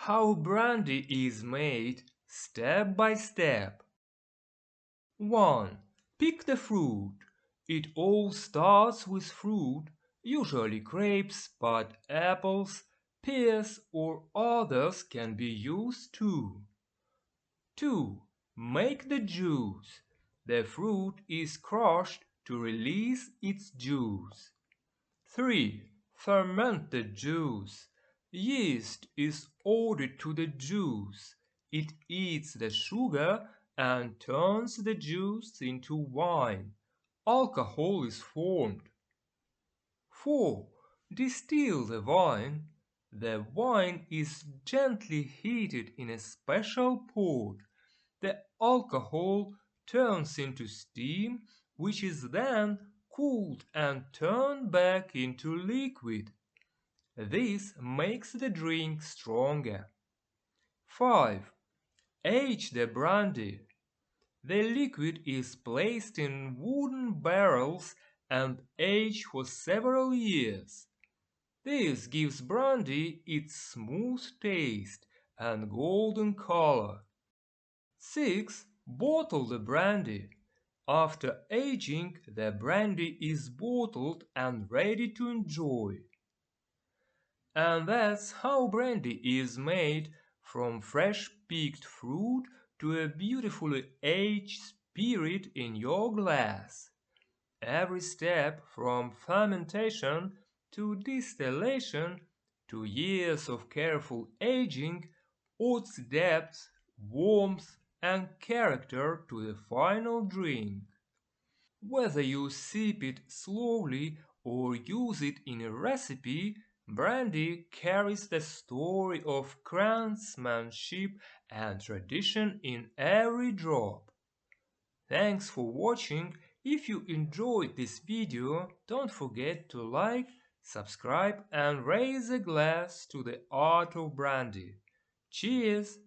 How brandy is made step by step. 1. Pick the fruit. It all starts with fruit, usually grapes, but apples, pears or others can be used too. 2. Make the juice. The fruit is crushed to release its juice. 3. Ferment the juice. Yeast is added to the juice. It eats the sugar and turns the juice into wine. Alcohol is formed. 4. Distill the wine. The wine is gently heated in a special pot. The alcohol turns into steam, which is then cooled and turned back into liquid. This makes the drink stronger. 5. Age the brandy. The liquid is placed in wooden barrels and aged for several years. This gives brandy its smooth taste and golden color. 6. Bottle the brandy. After aging, the brandy is bottled and ready to enjoy. And that's how brandy is made, from fresh picked fruit to a beautifully aged spirit in your glass. Every step from fermentation to distillation to years of careful aging adds depth, warmth, and character to the final drink. Whether you sip it slowly or use it in a recipe, brandy carries the story of craftsmanship and tradition in every drop. Thanks for watching. If you enjoyed this video, don't forget to like, subscribe and raise a glass to the art of brandy. Cheers!